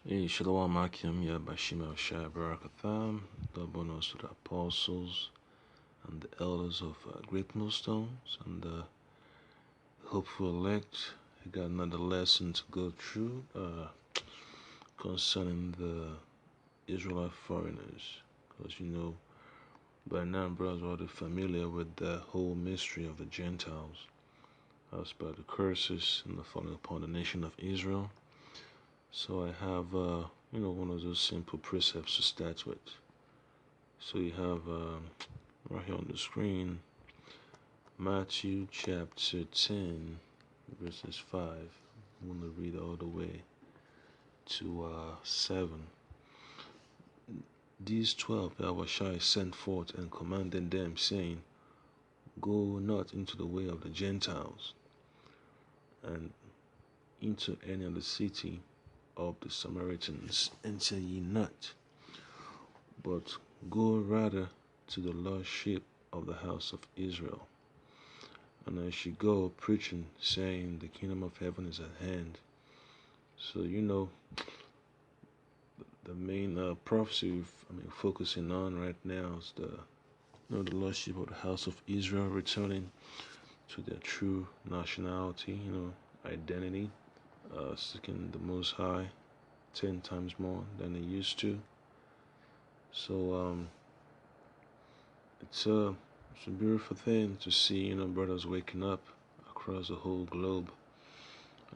Hey, Shalom Akim, Bashim El Shai Barakatham, double honors to the apostles and the elders of Great Millstones and the hopeful elect. I got another lesson to go through concerning the Israelite foreigners. Because by now, brothers are already familiar with the whole mystery of the Gentiles, as by the curses and the falling upon the nation of Israel. So I have, one of those simple precepts to start with. So you have right here on the screen, Matthew chapter 10, verses 5. I'm going to read all the way to 7. These 12 Yahushua sent forth and commanded them, saying, Go not into the way of the Gentiles, and into any of the city of the Samaritans enter ye not, but go rather to the lost sheep of the house of Israel. And I should go preaching, saying, the kingdom of heaven is at hand. So the main prophecy focusing on right now is the lost sheep of the house of Israel returning to their true nationality, identity, seeking the Most High 10 times more than they used to. So it's a beautiful thing to see, brothers waking up across the whole globe,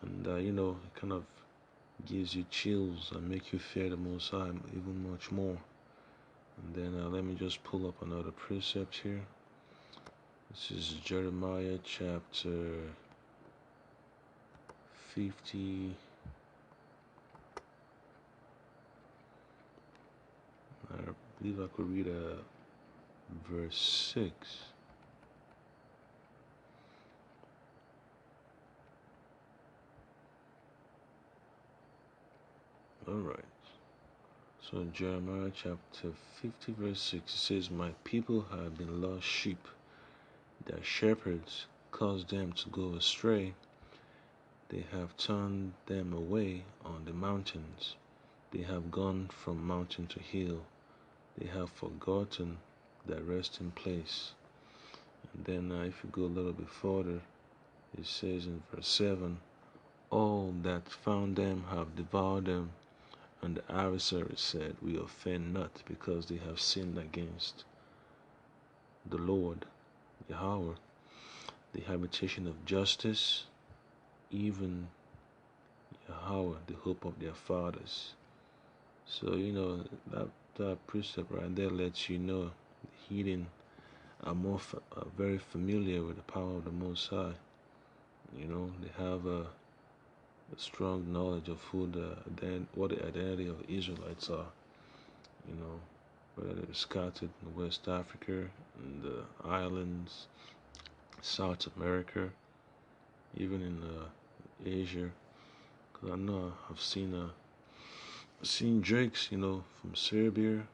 and it kind of gives you chills and make you fear the Most High even much more. And then let me just pull up another precept here. This is Jeremiah chapter 50. I believe I could read verse 6. Alright. So Jeremiah chapter 50 verse 6, it says, My people have been lost sheep. Their shepherds caused them to go astray. They have turned them away on the mountains. They have gone from mountain to hill. They have forgotten their resting place. And then if you go a little bit further, it says in verse 7, All that found them have devoured them, and the adversary said, We offend not, because they have sinned against the Lord, Yahweh, the habitation of justice, even Yahweh, the hope of their fathers. So, that precept right there lets you know the heathen are very familiar with the power of the Most High. They have a strong knowledge of what the identity of the Israelites are. Whether they're scattered in West Africa, in the islands, South America, even in Asia. Because I know I've seen drakes, from Serbia,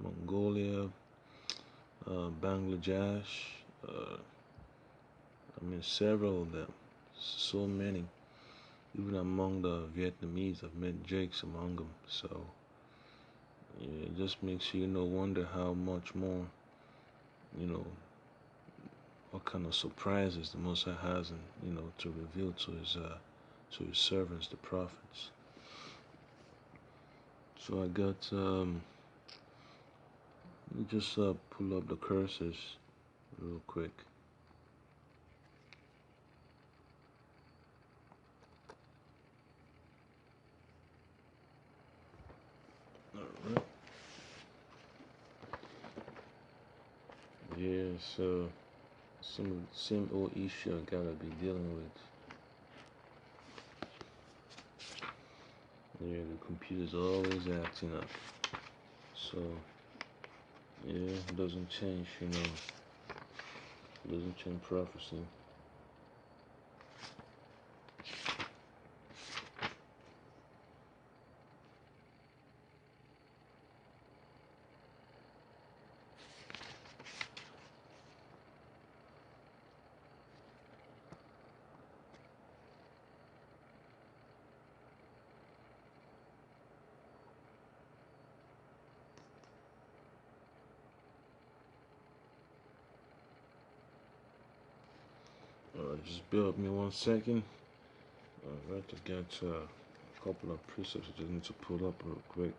Mongolia, Bangladesh, several of them, so many. Even among the Vietnamese, I've met drakes among them. So it just makes you, wonder how much more, what kind of surprises the Most High has, and to reveal to his servants, the prophets. So I got let me just pull up the curses real quick. All right. Yeah. So some same old issue I gotta be dealing with. Yeah, the computer's always acting up. So yeah, it doesn't change, it doesn't change prophecy. Just bear with me 1 second. I'd like to get a couple of precepts I just need to pull up real quick.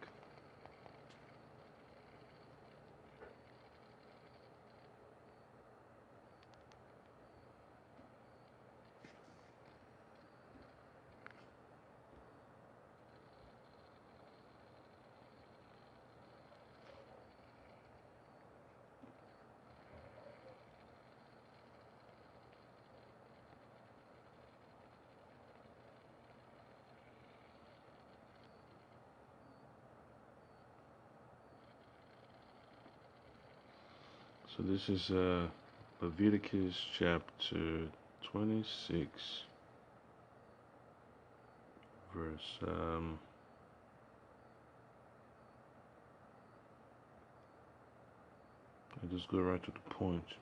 So this is Leviticus chapter 26, verse I'll just go right to the point.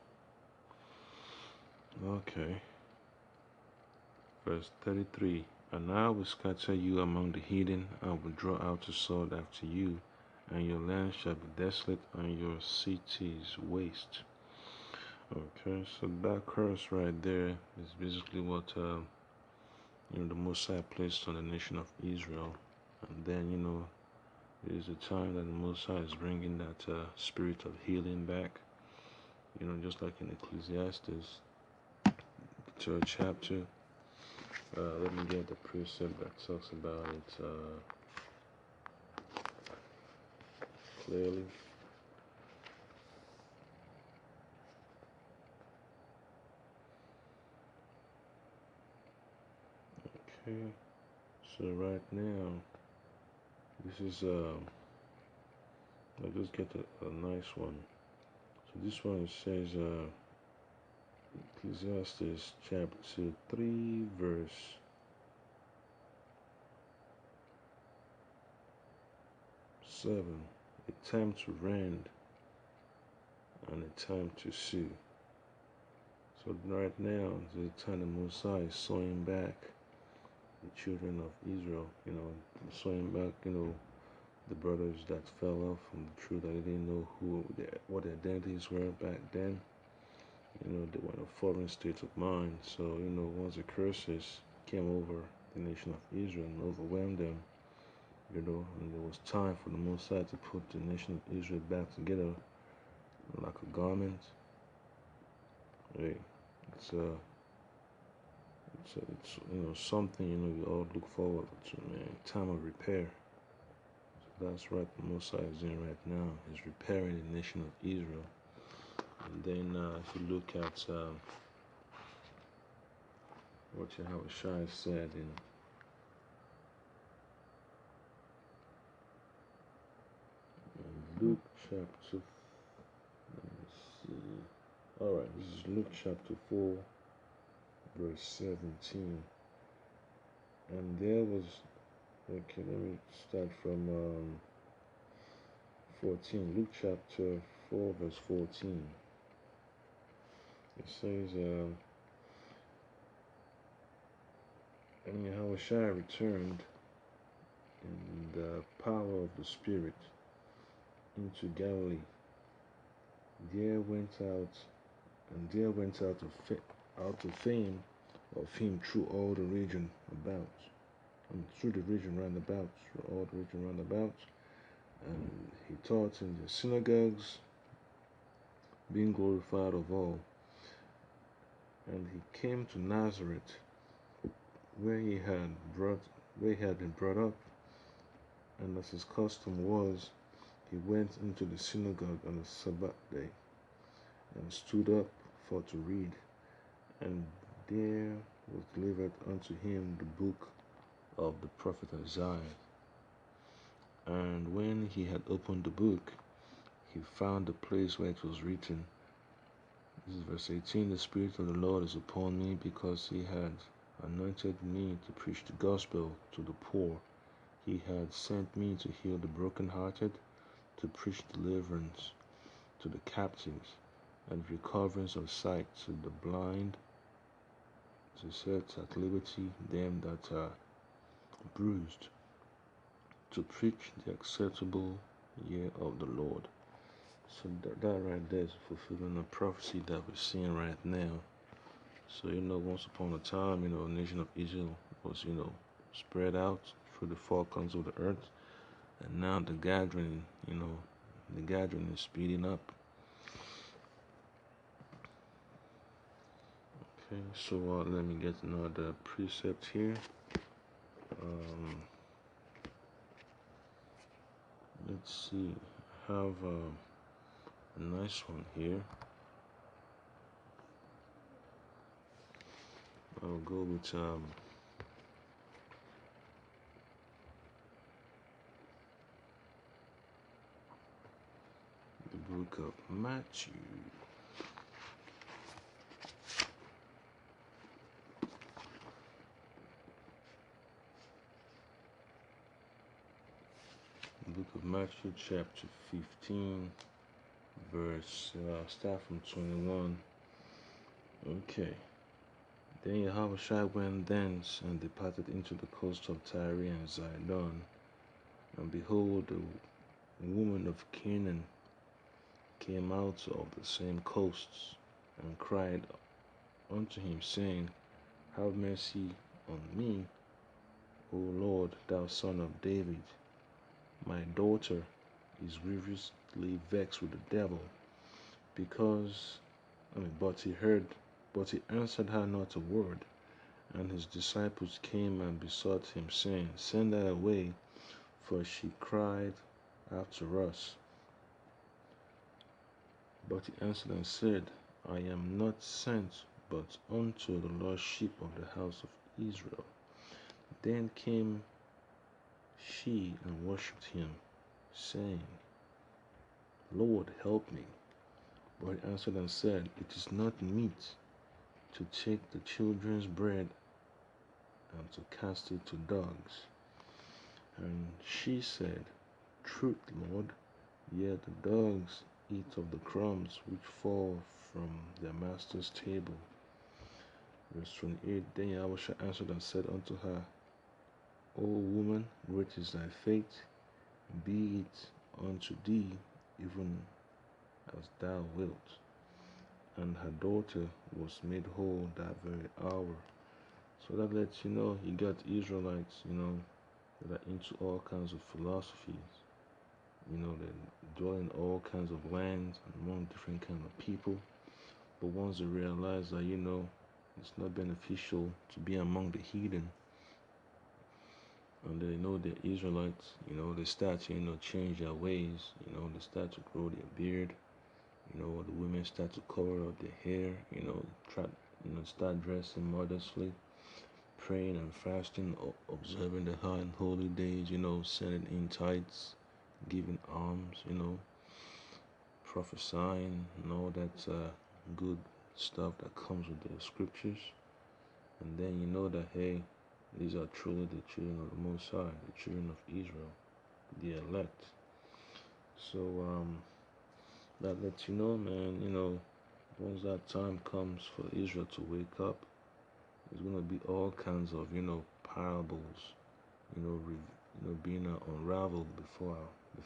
Okay. Verse 33. And I will scatter you among the heathen, and will draw out a sword after you, and your land shall be desolate, and your cities waste. Okay, so that curse right there is basically what the Most High placed on the nation of Israel, and then it is a time that the Most High is bringing that spirit of healing back. Just like in Ecclesiastes, third chapter. Let me get the precept that talks about it clearly. Okay, so right now, this is I'll just get a nice one. So this one says Ecclesiastes chapter 3 verse 7. A time to rend and a time to sue. So right now, the time the Most High is sowing back the children of Israel, sowing back, the brothers that fell off from the truth, that they didn't know what their identities were back then. They were in a foreign state of mind. So, once the curses came over the nation of Israel and overwhelmed them, and there was time for the Most High to put the nation of Israel back together like a garment. Hey, it's something we all look forward to, man. Time of repair. So that's right. The Most High is doing right now. He's repairing the nation of Israel. And then if you look at what Yahushua said in Luke chapter, let me see. Alright, this is Luke chapter 4, verse 17. And there was, okay, let me start from 14. Luke chapter 4, verse 14. It says, and Yahushua returned in the power of the Spirit into Galilee. There went out a fame of him through all the region about, through the region round about, and he taught in the synagogues, being glorified of all. And he came to Nazareth, where he had been brought up, and as his custom was, he went into the synagogue on the Sabbath day, and stood up for to read. And there was delivered unto him the book of the prophet Isaiah. And when he had opened the book, he found the place where it was written. This is verse 18. The Spirit of the Lord is upon me, because he had anointed me to preach the gospel to the poor. He had sent me to heal the brokenhearted, to preach deliverance to the captives, and recoverance of sight to the blind, to set at liberty them that are bruised, to preach the acceptable year of the Lord. So that right there is fulfilling a prophecy that we're seeing right now. So, once upon a time, the nation of Israel was, spread out through the four corners of the earth. And now the gathering is speeding up. Okay, so let me get another precept here. Let's see. I have a nice one here. I'll go with the book of Matthew. The book of Matthew, chapter 15, verse, start from 21. Okay. Then Yahushua went thence and departed into the coast of Tyre and Zidon. And behold, a woman of Canaan came out of the same coasts, and cried unto him, saying, Have mercy on me, O Lord, thou son of David. My daughter is grievously vexed with the devil. But he answered her not a word. And his disciples came and besought him, saying, Send her away, for she cried after us. But he answered and said, I am not sent but unto the lost sheep of the house of Israel. Then came she and worshipped him, saying, Lord, help me. But he answered and said, It is not meet to take the children's bread and to cast it to dogs. And she said, Truth, Lord, yet the dogs eat of the crumbs which fall from their master's table. Verse 28, Then Yahushua answered and said unto her, O woman, great is thy faith, be it unto thee even as thou wilt. And her daughter was made whole that very hour. So that lets you know, you got Israelites, that are into all kinds of philosophies. They dwell in all kinds of lands and among different kind of people. But once they realize that, it's not beneficial to be among the heathen, and they know they're Israelites, they start to, change their ways, they start to grow their beard, the women start to cover up their hair, start dressing modestly, praying and fasting, observing the high and holy days, sending in tithes, giving alms, prophesying, and all that good stuff that comes with the scriptures. And then you know that, hey, these are truly the children of the Most High, the children of Israel, the elect. So that lets you know, man, once that time comes for Israel to wake up, there's going to be all kinds of, parables, being unraveled before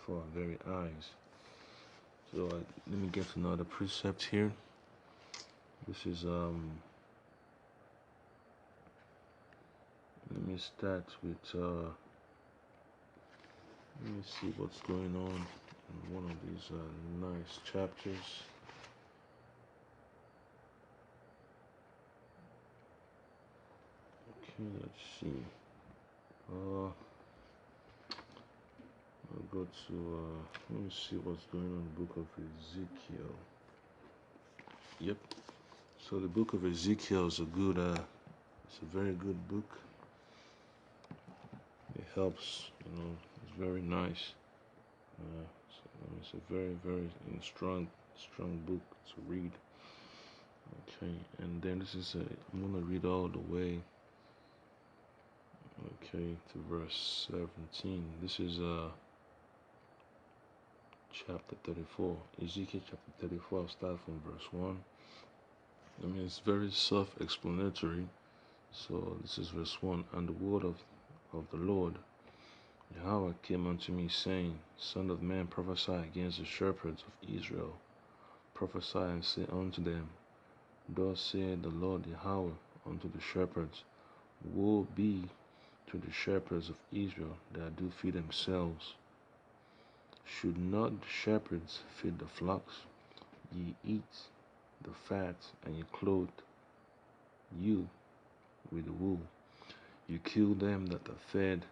our very eyes. So let me get another precept here. This is let me start with let me see what's going on in one of these nice chapters. Okay, let's see. I'll go to let me see what's going on in the book of Ezekiel. Yep. So the book of Ezekiel is it's a very good book. It helps, it's very nice. It's a very, very strong book to read. Okay, and then this is I'm going to read all the way, okay, to verse 17. This is chapter 34. Ezekiel chapter 34, I'll start from verse 1. It's very self-explanatory. So this is verse 1. And the word of the Lord Yahweh came unto me, saying, Son of man, prophesy against the shepherds of Israel. Prophesy and say unto them, Thus said the Lord Yahweh unto the shepherds, Woe be to the shepherds of Israel that do feed themselves. Should not the shepherds feed the flocks? Ye eat the fat, and ye clothe you with the wool. You kill them that are fed,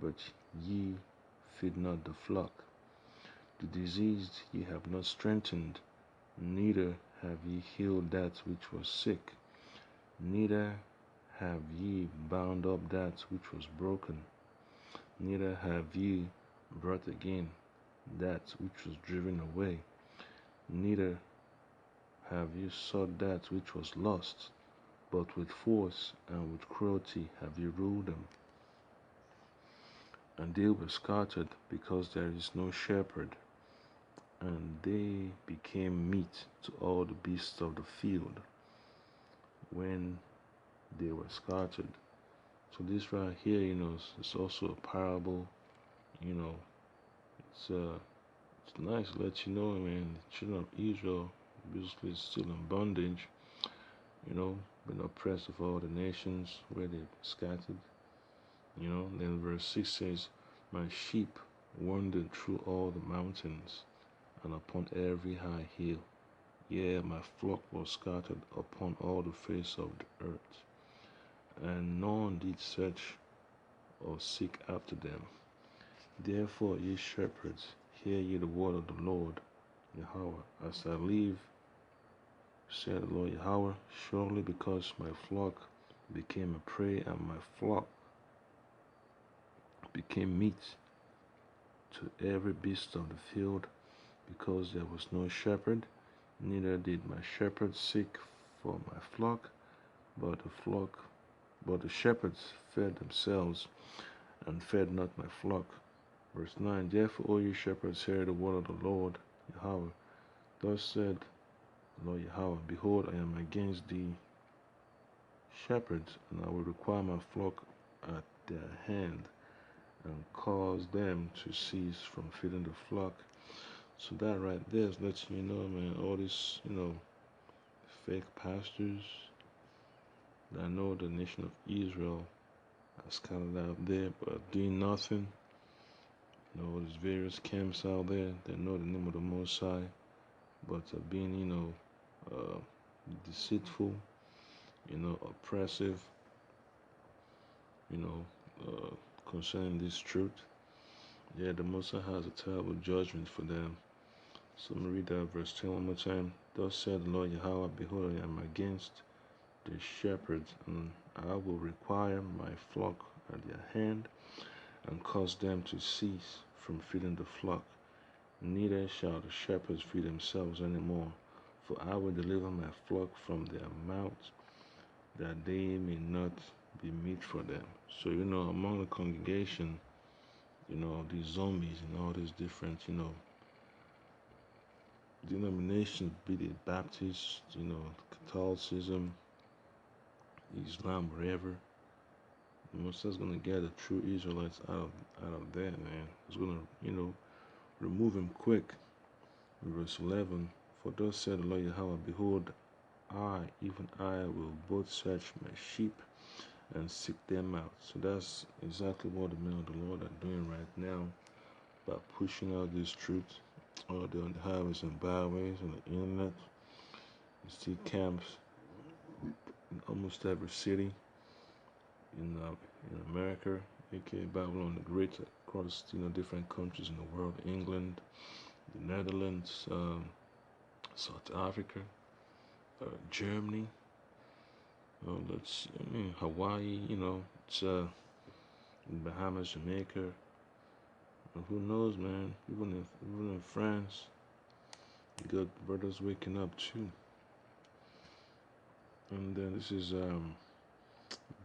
but ye feed not the flock. The diseased ye have not strengthened, neither have ye healed that which was sick, neither have ye bound up that which was broken, neither have ye brought again that which was driven away, neither have ye sought that which was lost, but with force and with cruelty have ye ruled them. And they were scattered, because there is no shepherd, and they became meat to all the beasts of the field, when they were scattered. So this right here, it's also a parable. It's nice to let you know, man, the children of Israel basically still in bondage, been oppressed of all the nations where they've scattered. Then verse 6 says, My sheep wandered through all the mountains, and upon every high hill. Yea, my flock was scattered upon all the face of the earth, and none did search or seek after them. Therefore, ye shepherds, hear ye the word of the Lord Yahweh. As I live, said the Lord Yahweh, surely because my flock became a prey, and my flock became meat to every beast of the field, because there was no shepherd, neither did my shepherds seek for my flock, but the shepherds fed themselves, and fed not my flock. Verse 9, Therefore, O ye shepherds, hear the word of the Lord Yahweh. Thus said the Lord Yahweh, Behold, I am against the shepherds, and I will require my flock at their hand, and cause them to cease from feeding the flock. So that right there is letting you know, man, all these, fake pastors that know the nation of Israel are scattered out there, but doing nothing. There's various camps out there that know the name of the Most High, but are being, deceitful, oppressive, concerning this truth. Yeah, the Most High has a terrible judgment for them. So let me read that verse 10 one more time. Thus said the Lord Yahweh, Behold, I am against the shepherds, and I will require my flock at their hand, and cause them to cease from feeding the flock. Neither shall the shepherds feed themselves any more, for I will deliver my flock from their mouths, that they may not be meat for them. So, among the congregation, these zombies and all these different, denominations, be it Baptist, Catholicism, Islam, whatever, the Most High's gonna get the true Israelites out of that, man. He's gonna, remove him quick. Verse 11, For thus said the Lord Yahweh, Behold, I, even I, will both search my sheep and seek them out. So that's exactly what the men of the Lord are doing right now, by pushing out this truth. They're on the highways and byways, on the internet. You see camps in almost every city in America, aka Babylon the Great, across different countries in the world, England, the Netherlands, South Africa, Germany. Hawaii. It's Bahamas, Jamaica. Who knows, man? Even in France, you got brothers waking up too. And then this is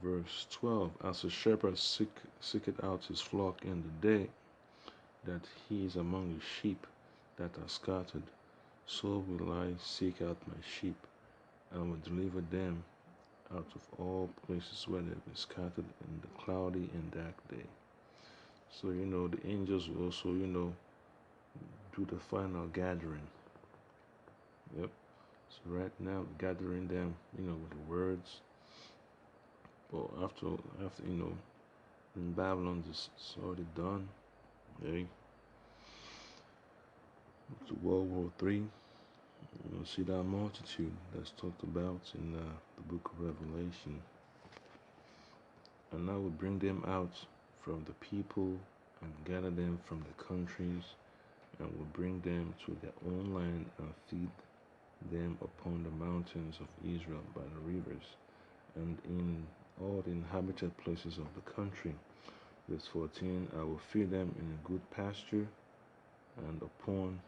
verse 12. As a shepherd seeketh out his flock in the day that he is among his sheep that are scattered, so will I seek out my sheep, and will deliver them out of all places where they have been scattered in the cloudy and dark day. So, the angels will also, do the final gathering. Yep. So right now, gathering them, with the words. But after in Babylon, it's already done. Okay, to World War III. You'll see that multitude that's talked about in the book of Revelation. And I will bring them out from the people and gather them from the countries, and will bring them to their own land and feed them upon the mountains of Israel by the rivers, and in all the inhabited places of the country. Verse 14, I will feed them in a good pasture, and upon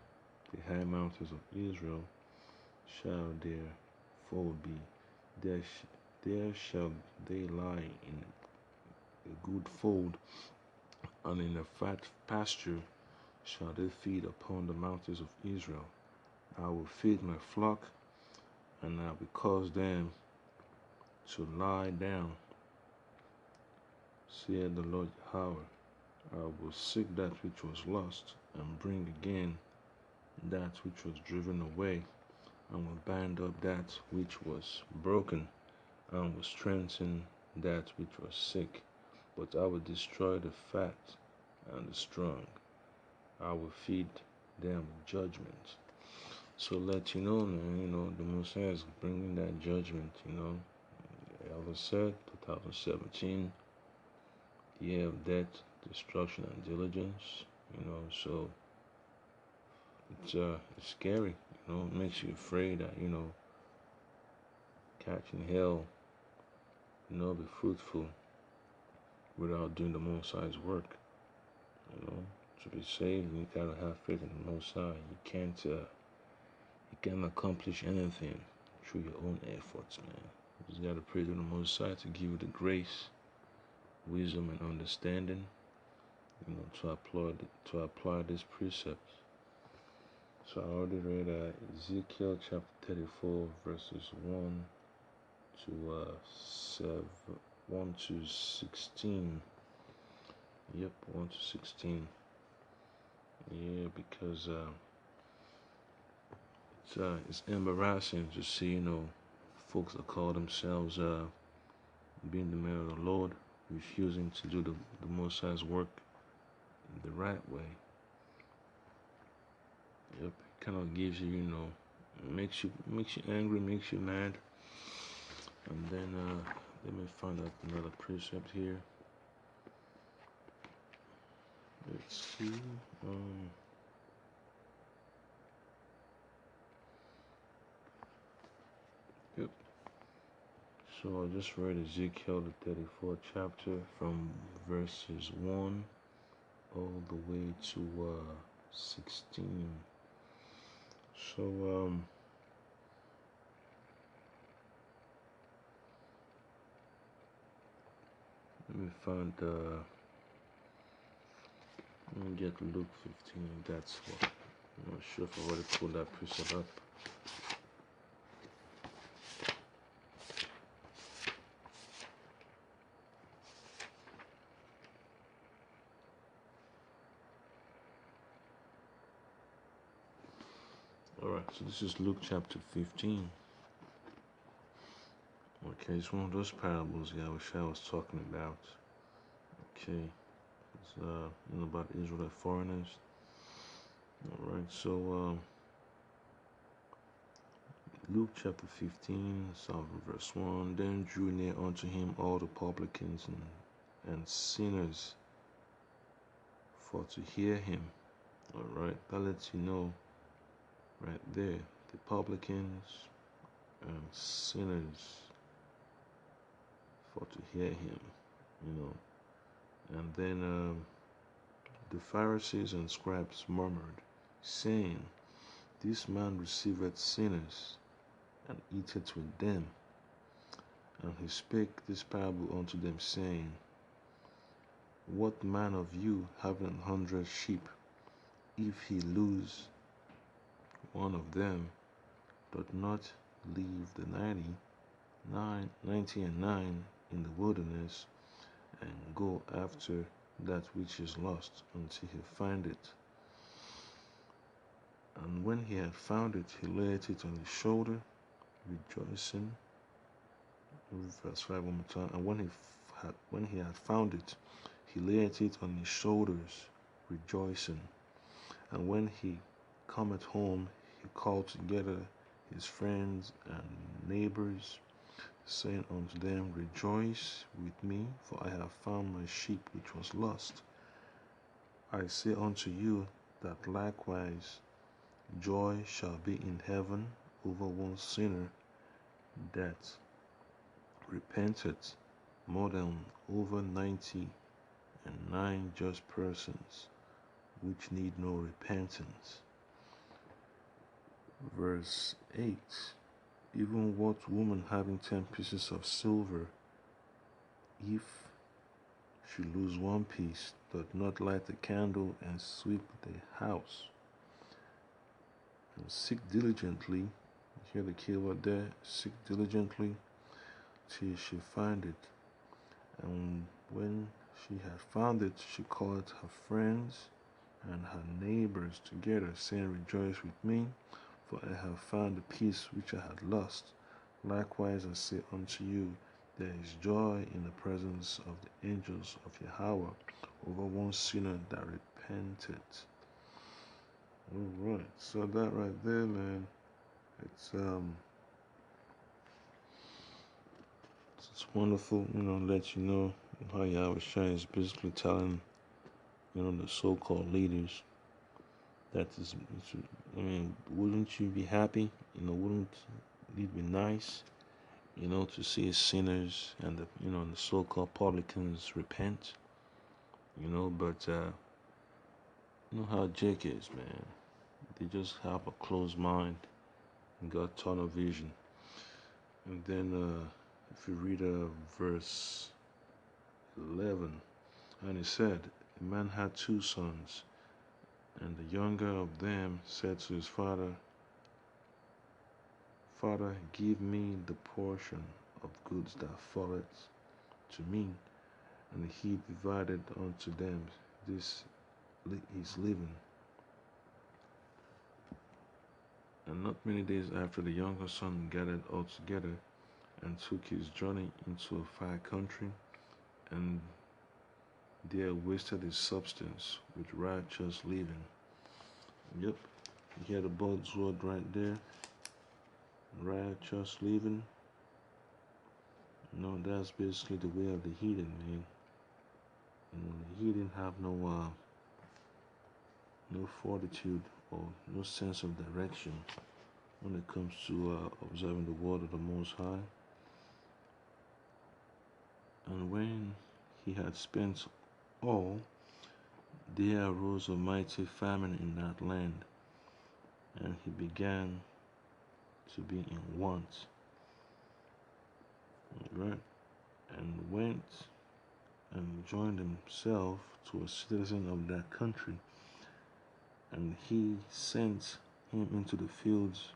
the high mountains of Israel shall their fold be. There shall they lie in a good fold, and in a fat pasture shall they feed upon the mountains of Israel. I will feed my flock, and I will cause them to lie down, saith the Lord Yahweh. I will seek that which was lost, and bring again that which was driven away, and will bind up that which was broken, and will strengthen that which was sick. But I will destroy the fat and the strong. I will feed them with judgment. So let you know, man, the Messiah is bringing that judgment, Elder said, 2017, year of death, destruction, and diligence, so it's scary, it makes you afraid that, catching hell, be fruitful without doing the Most High's work, to be saved, you gotta have faith in the Most High. You can't accomplish anything through your own efforts, man. You just gotta pray to the Most High to give you the grace, wisdom, and understanding, to apply this precept. So I already read Ezekiel chapter 34, verses 1 to 16. Yep, 1 to 16. Yeah, because it's embarrassing to see, folks that call themselves being the men of the Lord, refusing to do the Most High's work the right way. Yep, it kind of gives you, makes you angry, makes you mad. And then let me find out another precept here. Let's see. Yep. So I just read Ezekiel the 34th chapter from verses 1 all the way to 16. So let me find let me get Luke 15. That's what I'm not sure if I already pulled that precept up. Alright, so this is Luke chapter 15. Okay, it's one of those parables Yahushua was talking about. Okay, it's about Israelite foreigners. Alright, so Luke chapter 15, start from verse 1. Then drew near unto him all the publicans and sinners for to hear him. Alright, that lets you know right there, the publicans and sinners for to hear him, And then the Pharisees and scribes murmured, saying, This man receiveth sinners, and eateth with them. And he spake this parable unto them, saying, What man of you, having 100 sheep, if he lose one of them, doth not leave the 99 in the wilderness, and go after that which is lost until he find it? And when he had found it, he laid it on his shoulder, rejoicing. Verse 5 one more time. And when he had found it, he laid it on his shoulders, rejoicing. And when he cometh home, he called together his friends and neighbors, saying unto them, Rejoice with me, for I have found my sheep which was lost. I say unto you that likewise joy shall be in heaven over one sinner that repenteth, more than over 99 just persons which need no repentance. Verse 8. Even what woman having 10 pieces of silver, if she lose one piece, doth not light a candle and sweep the house, and seek diligently, hear the keyword there, seek diligently till she find it. And when she had found it, she called her friends and her neighbors together, saying, Rejoice with me, for I have found the piece which I had lost. Likewise I say unto you, there is joy in the presence of the angels of Yahweh over one sinner that repenteth. Alright, so that right there, man, it's wonderful, let you know how Yahweh Shai is basically telling, the so-called leaders that is, wouldn't you be happy? Wouldn't it be nice, to see sinners and the so-called publicans repent? But you know how Jake is, man. They just have a closed mind and got tunnel vision. And then if you read verse 11, and it said, a man had 2 sons, and the younger of them said to his father, Father, give me the portion of goods that falleth to me. And he divided unto them this his living. And not many days after, the younger son gathered all together and took his journey into a far country, and there wasted his substance with righteous living. Yep, you hear the buzzword right there, righteous living. That's basically the way of the heathen, man. The heathen have no fortitude or no sense of direction when it comes to observing the word of the Most High. And when he had spent all, there arose a mighty famine in that land, and he began to be in want. Right? And went and joined himself to a citizen of that country, and he sent him into the fields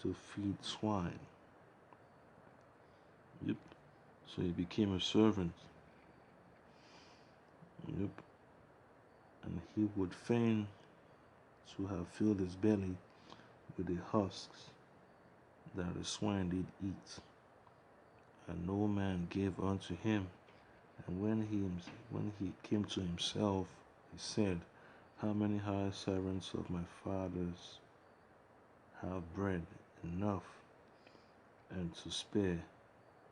to feed swine. Yep. So he became a servant. Yep. And he would fain to have filled his belly with the husks that the swine did eat. And no man gave unto him. And when he came to himself, he said, How many hired servants of my father's have bread enough and to spare,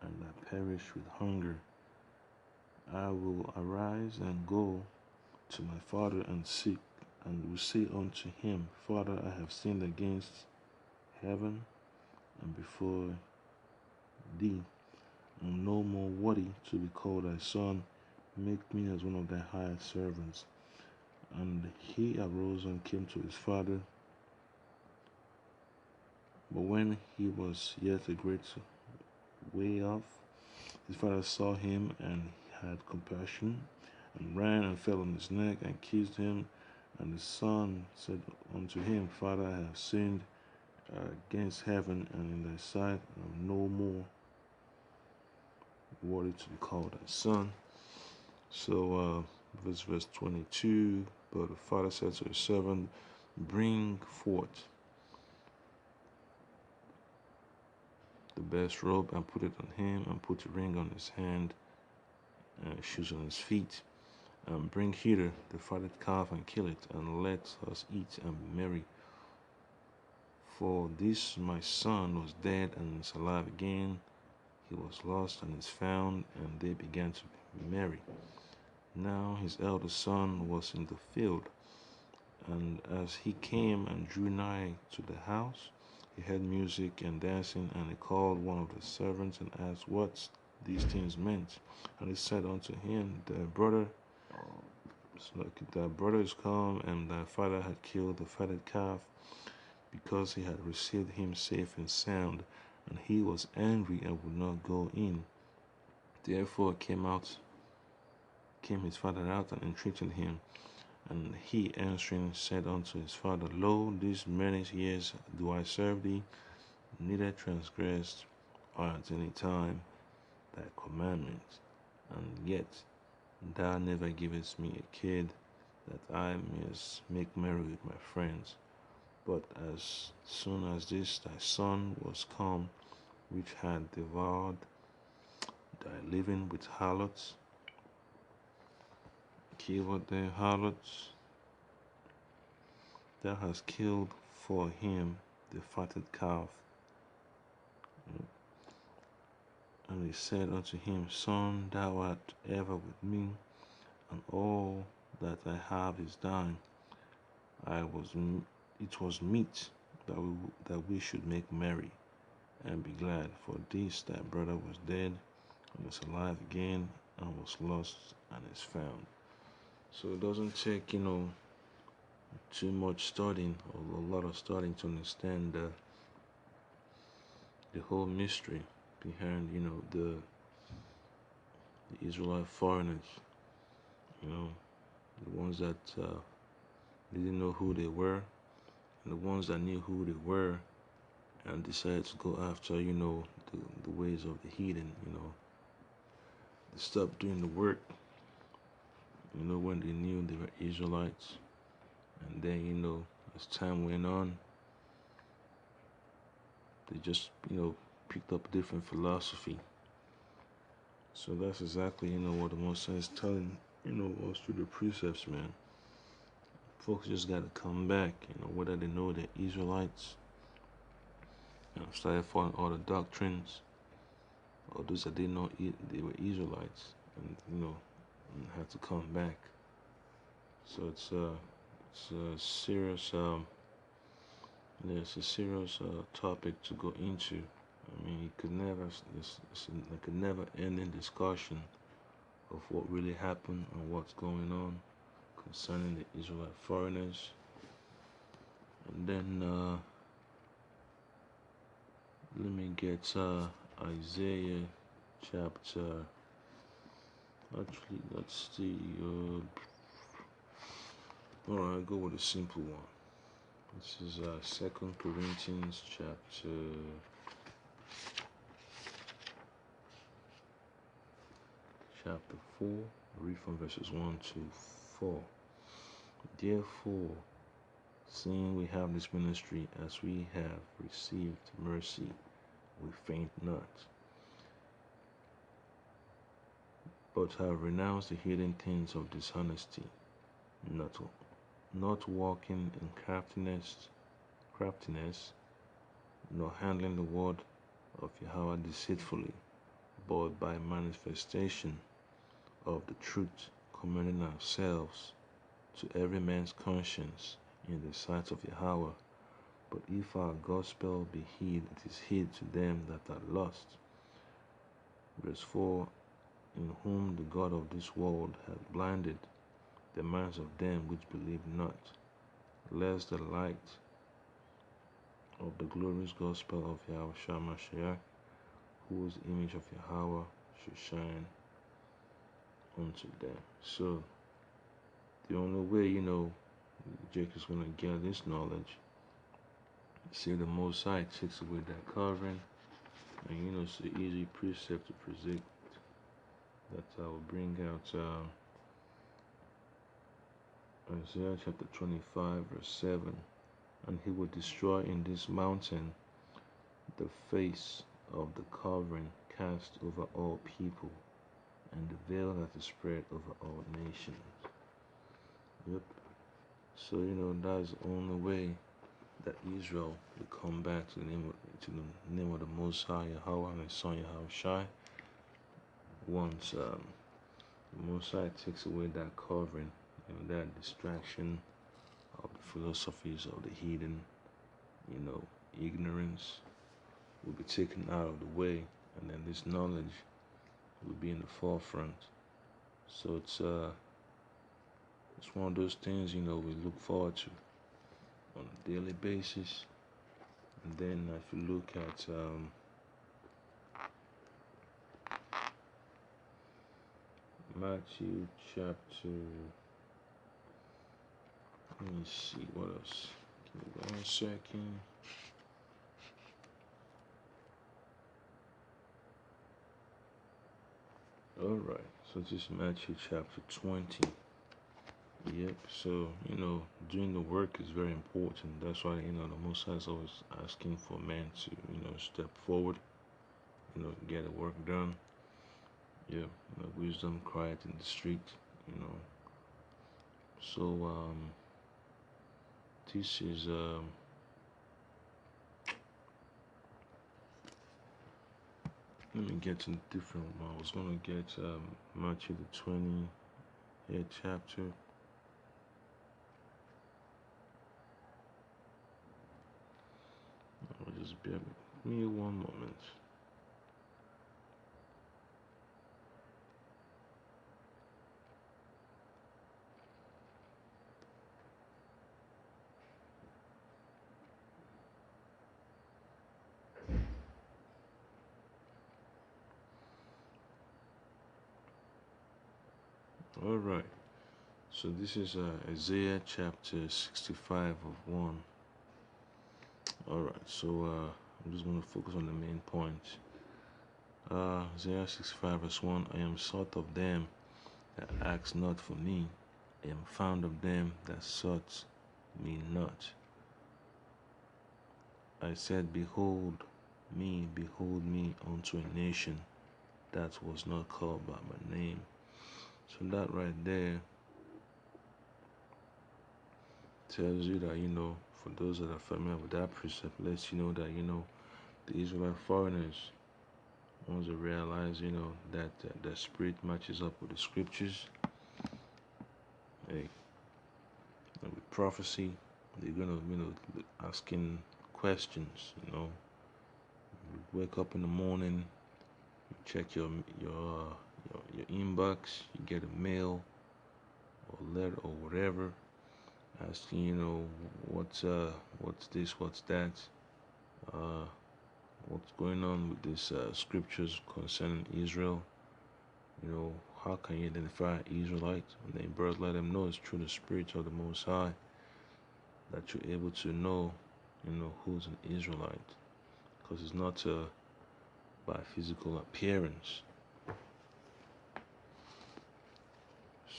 and I perish with hunger? I will arise and go to my father and seek, and will say unto him, Father, I have sinned against heaven and before thee. I am no more worthy to be called thy son. Make me as one of thy hired servants. And he arose and came to his father. But when he was yet a great way off, his father saw him and had compassion, and ran and fell on his neck and kissed him. And the son said unto him, Father, I have sinned against heaven and in thy sight, and am no more worthy to be called thy son. So verse 22, but the father said to his servant, Bring forth the best robe and put it on him, and put a ring on his hand, and shoes on his feet. And bring hither the fatted calf and kill it, and let us eat and be merry. For this my son was dead and is alive again. He was lost and is found. And they began to be merry. Now his eldest son was in the field, and as he came and drew nigh to the house, he heard music and dancing, and he called one of the servants and asked what these things meant. And he said unto him, Thy brother is come, and thy father had killed the fatted calf, because he had received him safe and sound. And he was angry and would not go in. Therefore came his father out and entreated him. And he answering said unto his father, Lo, these many years do I serve thee, neither transgressed at any time thy commandment, and yet thou never givest me a kid, that I may make merry with my friends. But as soon as this thy son was come, which had devoured thy living with harlots, killed the harlots, thou hast killed for him the fatted calf. And he said unto him, Son, thou art ever with me, and all that I have is thine. It was meet that we should make merry and be glad. For this thy brother was dead and is alive again, and was lost and is found. So it doesn't take, too much studying or a lot of studying to understand the whole mystery behind, the Israelite foreigners, the ones that didn't know who they were, and the ones that knew who they were and decided to go after, the ways of the heathen, they stopped doing the work, when they knew they were Israelites. And then, as time went on, they just, picked up a different philosophy. So that's exactly, what the Most High is telling, us through the precepts, man. Folks just got to come back, whether they know they're Israelites, started following all the doctrines, or those that didn't know they were Israelites, and, and had to come back. So it's a serious, it's a serious topic to go into. I mean, it could never end in discussion of what really happened and what's going on concerning the Israelite foreigners. And then let me get Isaiah chapter. Actually, let's see. Alright, I'll go with a simple one. This is 2 Corinthians chapter 4. Read from verses 1 to 4. Therefore, seeing we have this ministry, as we have received mercy, we faint not, but have renounced the hidden things of dishonesty, not walking in craftiness, nor handling the word of Yahweh deceitfully, but by manifestation of the truth, commending ourselves to every man's conscience in the sight of Yahweh. But if our gospel be hid, it is hid to them that are lost. Verse 4, in whom the God of this world hath blinded the minds of them which believe not, lest the light of the glorious gospel of Yahweh Mashiach, whose image of Yahweh should shine unto them. So the only way, Jake is going to get this knowledge, see the Most High takes away that covering, and it's an easy precept to predict that I will bring out Isaiah chapter 25 verse 7. And he will destroy in this mountain the face of the covering cast over all people, and the veil that is spread over all nations. Yep. So that's the only way that Israel will come back to the name of the Most High Yahweh and His Son Yahushai. Once the Most High takes away that covering, that distraction of the philosophies of the heathen, ignorance will be taken out of the way, and then this knowledge will be in the forefront. So it's one of those things we look forward to on a daily basis. And then if you look at Matthew chapter, let me see what else. Give me 1 second. Alright, so this is Matthew chapter 20. Yep, so doing the work is very important. That's why the Most High is always asking for man to step forward, get the work done. Yeah, wisdom cried in the street. So this is let me get to a different one. I was gonna get Matthew the 20th chapter. Just bear with me 1 moment. Alright, so this is Isaiah chapter 65 of 1. Alright, so I'm just going to focus on the main point. Isaiah 65 verse 1, I am sought of them that ask not for me, I am found of them that sought me not. I said, behold me unto a nation that was not called by my name. So that right there tells you that, for those that are familiar with that precept, lets you know that, the Israelite foreigners, once they realize, that their spirit matches up with the scriptures, with prophecy, they're gonna, asking questions. You wake up in the morning, you check your inbox, you get a mail or letter or whatever, asking, what's this, what's that, what's going on with these scriptures concerning Israel. How can you identify Israelite? And then brothers let them know it's through the Spirit of the Most High that you're able to know, who's an Israelite, because it's not by physical appearance.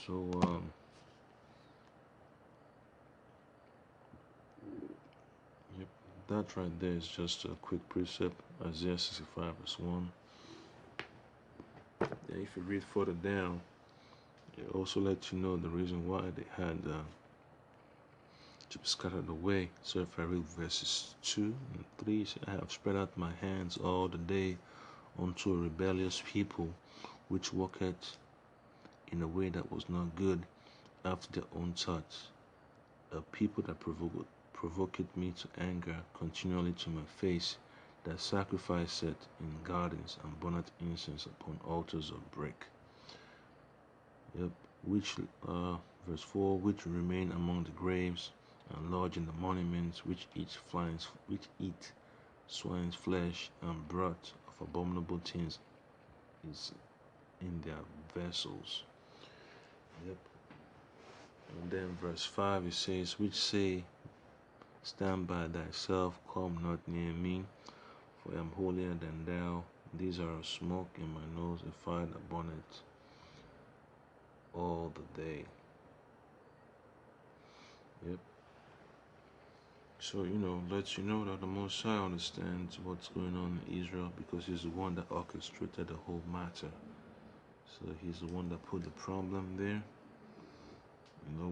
So yep, that right there is just a quick precept, Isaiah 65 verse 1. And if you read further down, it also lets you know the reason why they had to be scattered away. So if I read verses 2 and 3, it says, I have spread out my hands all the day unto a rebellious people, which walketh in a way that was not good after their own thoughts, a people that provoked me to anger continually to my face, that sacrificed in gardens and burneth incense upon altars of brick. Yep, which verse 4, which remain among the graves and lodge in the monuments, which eat swine's flesh, and broth of abominable things is in their vessels. Yep. And then verse 5 it says, which say, stand by thyself, come not near me, for I am holier than thou. These are a smoke in my nose, a fire that burneth all the day. Yep. So, lets you know that the Most High understands what's going on in Israel because he's the one that orchestrated the whole matter. So he's the one that put the problem there.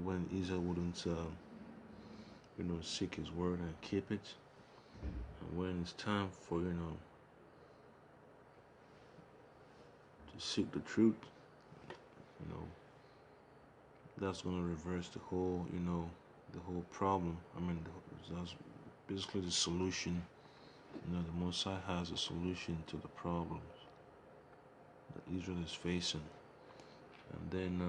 When Israel wouldn't, seek his word and keep it. And when it's time for, to seek the truth, that's going to reverse the whole, the whole problem. That's basically the solution. The Most High has a solution to the problems that Israel is facing. And then,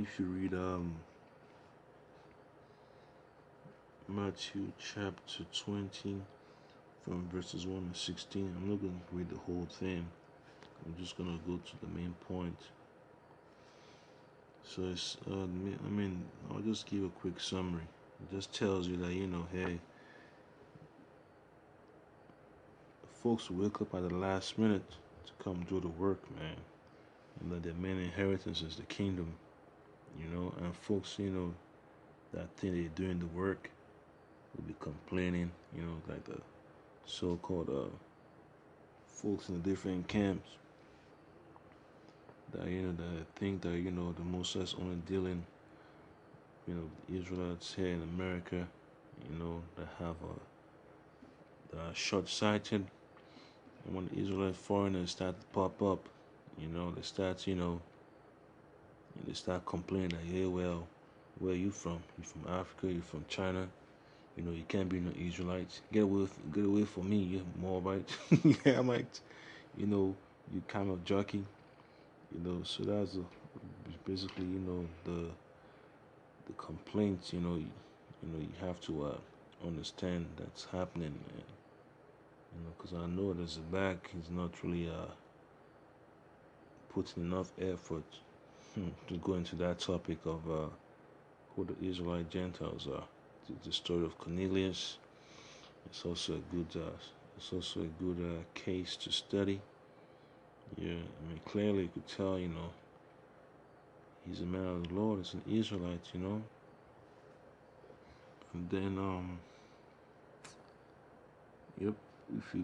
if you read Matthew chapter 20 from verses 1 to 16, I'm not going to read the whole thing. I'm just going to go to the main point. So it's, I'll just give a quick summary. It just tells you that, hey, folks wake up at the last minute to come do the work, man. And that their main inheritance is the kingdom, and folks, that think they're doing the work will be complaining, like the so-called folks in the different camps that, that think that, the Moses only dealing, the Israelites here in America, that have that are short-sighted. And when the Israelite foreigners start to pop up, they start, they start complaining that, yeah, well, where are you from? You from Africa? You from China? You can't be no Israelites. Get away from me, you Moabite. Yeah, I might, you kind of jockey. So that's basically, the complaints. You have to understand that's happening, man. Because I know there's a back. He's not really putting enough effort to go into that topic of who the Israelite Gentiles are. The story of Cornelius. It's also a good case to study. Yeah, clearly you could tell, he's a man of the Lord. It's an Israelite, And then, yep. If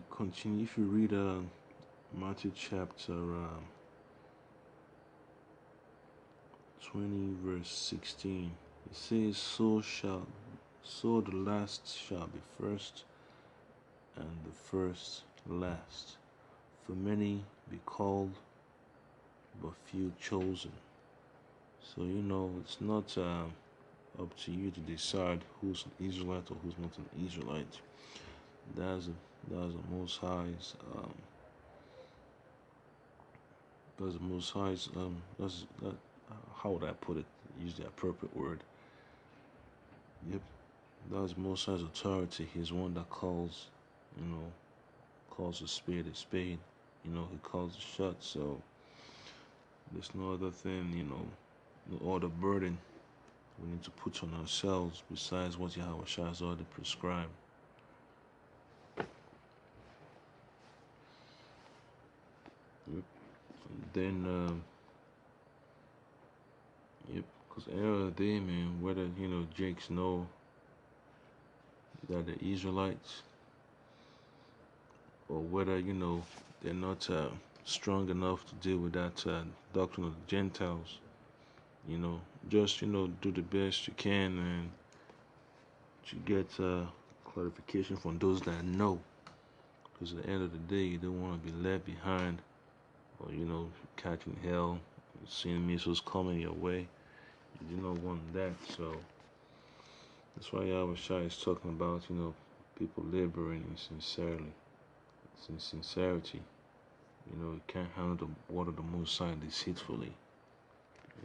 you read Matthew chapter 20, verse 16, it says, So the last shall be first, and the first last. For many be called, but few chosen. So it's not up to you to decide who's an Israelite or who's not an Israelite. That's the Most High's. How would I put it? Use the appropriate word. Yep. That's Most High's authority. He's one that calls a spade a spade. He calls a shot. So there's no other thing, no other burden we need to put on ourselves besides what Yahweh Shai has already prescribed. Yep. And then, because at the end of the day, man, whether, Jakes know that the Israelites or whether, they're not strong enough to deal with that doctrine of the Gentiles, just, do the best you can and to get clarification from those that know. Because at the end of the day, you don't want to be left behind or, catching hell, seeing missiles coming your way. You do not want that. So that's why Yahweh Shai is talking about, people laboring in sincerity. You can't handle the word of the Most High deceitfully.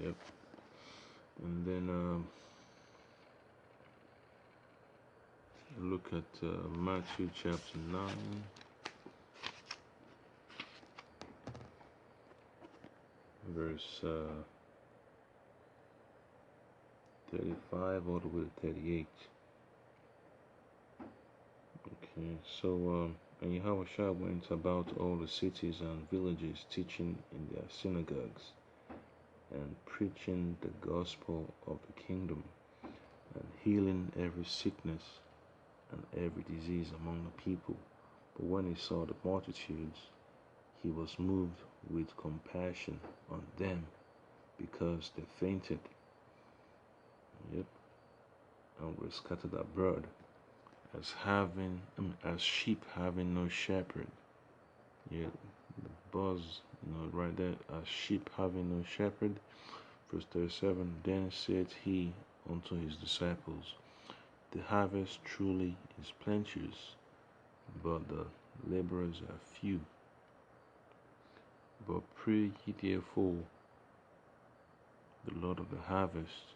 Yep. And then look at Matthew chapter 9. Verse 35 all the way to 38. Okay, so and Yahweh Shai went about all the cities and villages, teaching in their synagogues and preaching the gospel of the kingdom, and healing every sickness and every disease among the people. But when he saw the multitudes, he was moved with compassion on them because they fainted, yep, and were scattered abroad as sheep having no shepherd. Yeah, the buzz, right there, as sheep having no shepherd. Verse 37, then said he unto his disciples, the harvest truly is plenteous, but the laborers are few. But pray ye therefore the Lord of the harvest,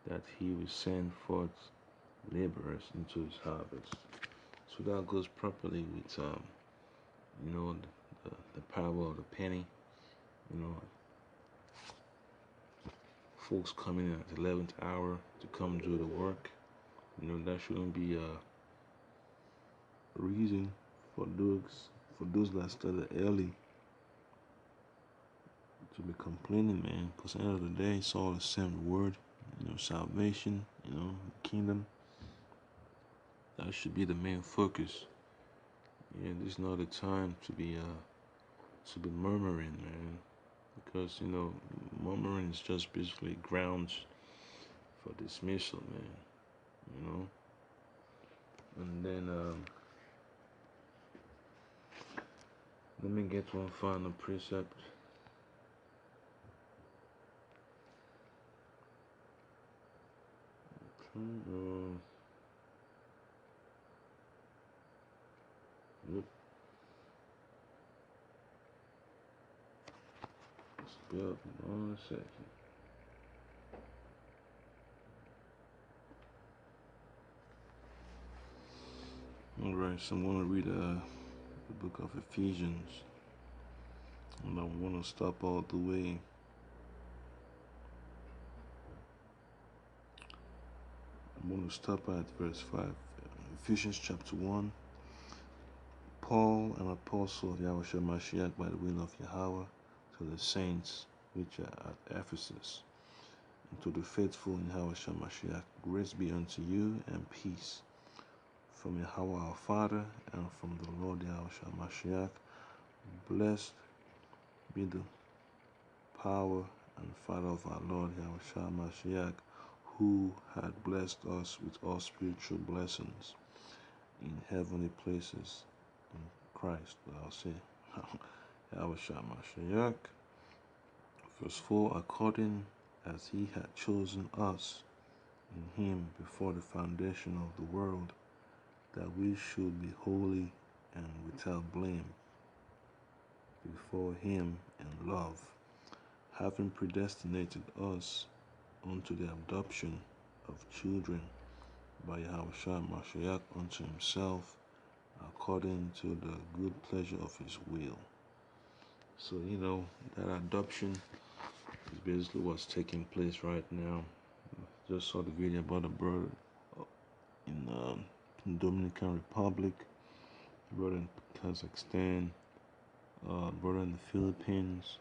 that he will send forth laborers into his harvest. So that goes properly with the parable of the penny. Folks coming in at the 11th hour to come do the work. That shouldn't be a reason for those that started early to be complaining, man. Because at the end of the day, it's all the same word. Salvation, kingdom. That should be the main focus. Yeah, this is not the time to be murmuring, man. Because murmuring is just basically grounds for dismissal, man. And then let me get one final precept. Yep. Let's build 1 second. Alright, so I'm going to read the book of Ephesians. And I want to stop all the way. I'm going to stop at verse 5. Ephesians chapter 1. Paul, an apostle of Yahushua Mashiach by the will of Yahweh, to the saints which are at Ephesus, and to the faithful in Yahushua Mashiach, grace be unto you and peace from Yahweh our Father and from the Lord Yahushua Mashiach. Blessed be the power and Father of our Lord Yahushua Mashiach, who had blessed us with all spiritual blessings in heavenly places in Christ. But I'll say Yahushua Mashiach. Verse 4, according as he had chosen us in him before the foundation of the world, that we should be holy and without blame before him in love, having predestinated us unto the adoption of children by Yahushua Mashiach unto himself, according to the good pleasure of his will. So, that adoption is basically what's taking place right now. Just saw the video about a brother in Dominican Republic, brother in Kazakhstan, brother in the Philippines,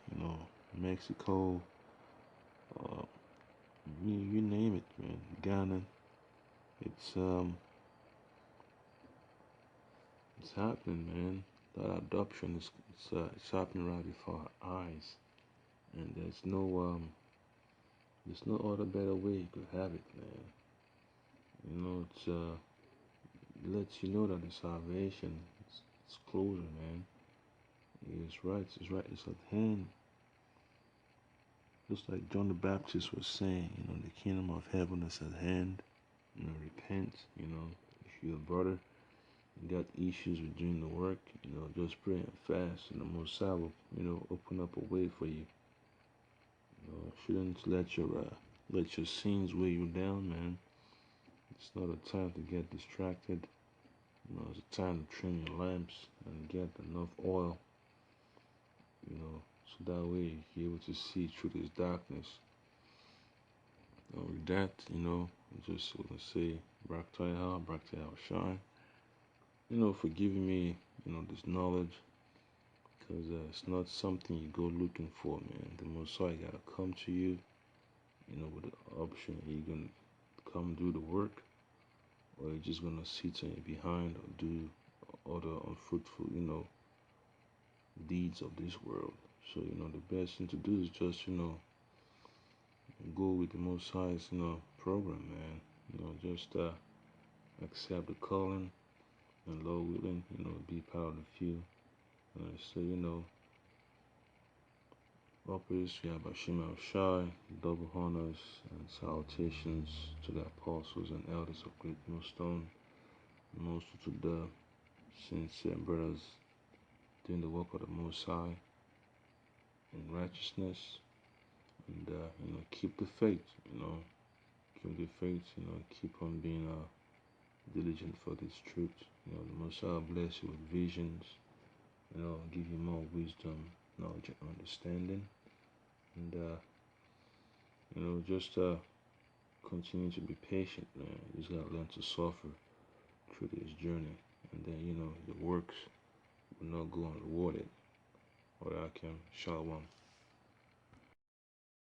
Mexico, you name it, man. Ghana. It's happening, man. That adoption is it's happening right before our eyes, and there's no other better way you could have it, man. It's it lets you know that the salvation is closer, man. It's right, it's at hand. Just like John the Baptist was saying, the kingdom of heaven is at hand. Repent, if you're a brother, you got issues with doing the work, just pray and fast, and the Most High will, open up a way for you. Shouldn't let your sins weigh you down, man. It's not a time to get distracted. It's a time to trim your lamps and get enough oil, so that way you're able to see through this darkness. With that, just want to say, Brak Shine, for giving me, this knowledge, because it's not something you go looking for, man. The Most High gotta come to you, with the option. You're gonna come do the work, or you're just gonna sit on your behind or do other unfruitful, deeds of this world. So, the best thing to do is just, go with the Most High's, program, man. Just accept the calling, and Lord willing, be part of the few. So, all praise to Yahweh Shai, double honors and salutations to the apostles and elders of Great Millstone, and also to the sincere brothers doing the work of the Most High in righteousness, and keep the faith, keep the faith, keep on being diligent for this truth. The Most High bless you with visions, give you more wisdom, knowledge, and understanding, and just continue to be patient, man. You just gotta learn to suffer through this journey, and then your works will not go unrewarded. Or I can Shalom.